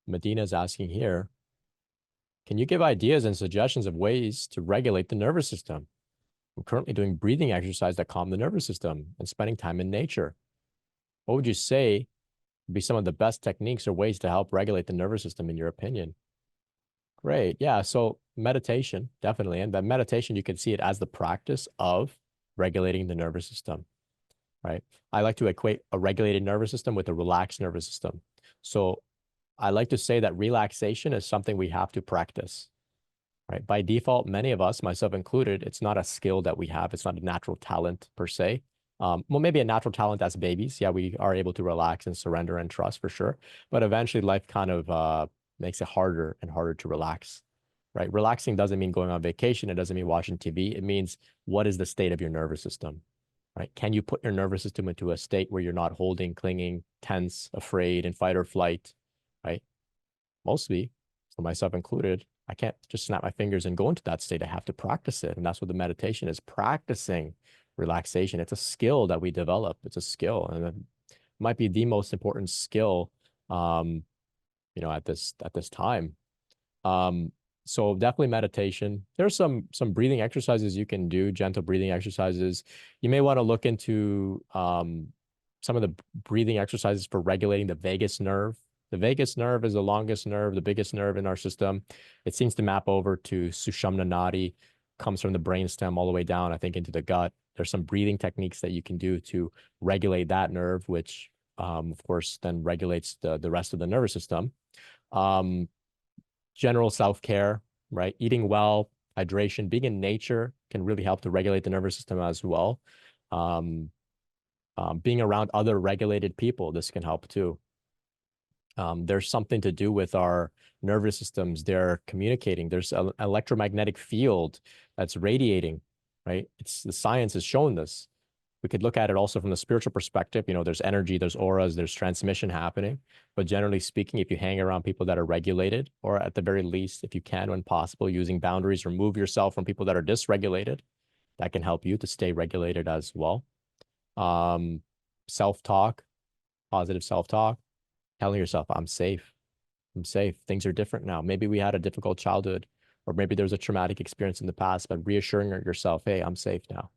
Medina's asking here, can you give ideas and suggestions of ways to regulate the nervous system? I'm currently doing breathing exercise that calm the nervous system and spending time in nature. What would you say would be some of the best techniques or ways to help regulate the nervous system in your opinion? Great. Yeah. So meditation, definitely. And by meditation, you can see it as the practice of regulating the nervous system, right? I like to equate a regulated nervous system with a relaxed nervous system. So I like to say that relaxation is something we have to practice, right? By default, many of us, myself included, it's not a skill that we have. It's not a natural talent per se. Well, maybe a natural talent as babies. Yeah, we are able to relax and surrender and trust for sure. But eventually, life kind of makes it harder and harder to relax, right? Relaxing doesn't mean going on vacation. It doesn't mean watching TV. It means what is the state of your nervous system, right? Can you put your nervous system into a state where you're not holding, clinging, tense, afraid, and fight or flight, right? Mostly, for myself included, I can't just snap my fingers and go into that state. I have to practice it. And that's what the meditation is, practicing relaxation. It's a skill that we develop. It's a skill. And it might be the most important skill at this time. So definitely meditation. There's some breathing exercises you can do, gentle breathing exercises. You may want to look into some of the breathing exercises for regulating the vagus nerve. The vagus nerve is the longest nerve, the biggest nerve in our system. It seems to map over to Sushumna Nadi, comes from the brainstem all the way down, I think, into the gut. There's some breathing techniques that you can do to regulate that nerve, which, of course, then regulates the rest of the nervous system. General self-care, right? Eating well, hydration, being in nature can really help to regulate the nervous system as well. Being around other regulated people, this can help too. There's something to do with our nervous systems. They're communicating. There's an electromagnetic field that's radiating, right? The science has shown this. We could look at it also from the spiritual perspective. There's energy, there's auras, there's transmission happening. But generally speaking, if you hang around people that are regulated, or at the very least, if you can, when possible, using boundaries, remove yourself from people that are dysregulated, that can help you to stay regulated as well. Self-talk, positive self-talk, telling yourself, I'm safe. I'm safe. Things are different now. Maybe we had a difficult childhood, or maybe there was a traumatic experience in the past, but reassuring yourself, hey, I'm safe now.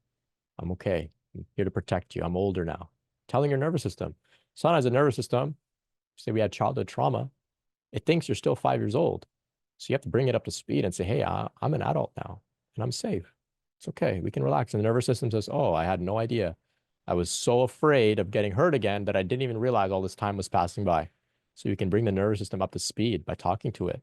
I'm okay. I'm here to protect you. I'm older now. Telling your nervous system. Sometimes the nervous system, say we had childhood trauma, it thinks you're still 5 years old. So you have to bring it up to speed and say, hey, I'm an adult now and I'm safe. It's okay. We can relax. And the nervous system says, oh, I had no idea. I was so afraid of getting hurt again that I didn't even realize all this time was passing by. So you can bring the nervous system up to speed by talking to it.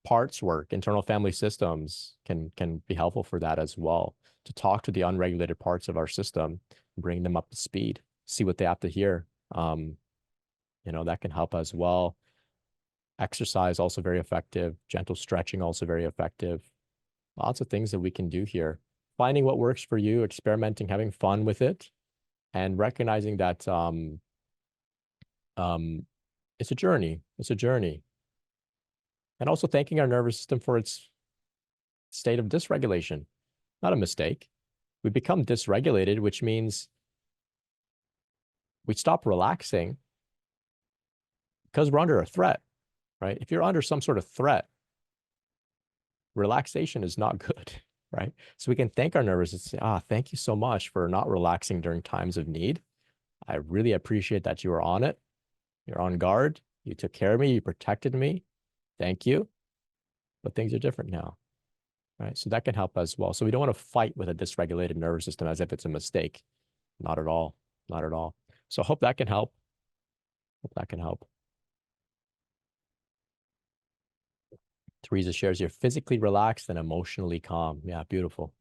Parts work, internal family systems can be helpful for that as well, to talk to the unregulated parts of our system, bring them up to speed, see what they have to hear. That can help as well. Exercise also very effective. Gentle stretching also very effective. Lots of things that we can do here. Finding what works for you, experimenting, having fun with it, and recognizing that it's a journey. It's a journey. And also thanking our nervous system for its state of dysregulation. Not a mistake. We become dysregulated, which means we stop relaxing because we're under a threat, right? If you're under some sort of threat, relaxation is not good, right? So we can thank our nervous system, say, thank you so much for not relaxing during times of need. I really appreciate that you were on it. You're on guard. You took care of me. You protected me. Thank you. But things are different now, right? So that can help as well. So we don't want to fight with a dysregulated nervous system as if it's a mistake. Not at all. Not at all. So I hope that can help. Hope that can help. Teresa shares, you're physically relaxed and emotionally calm. Yeah, beautiful.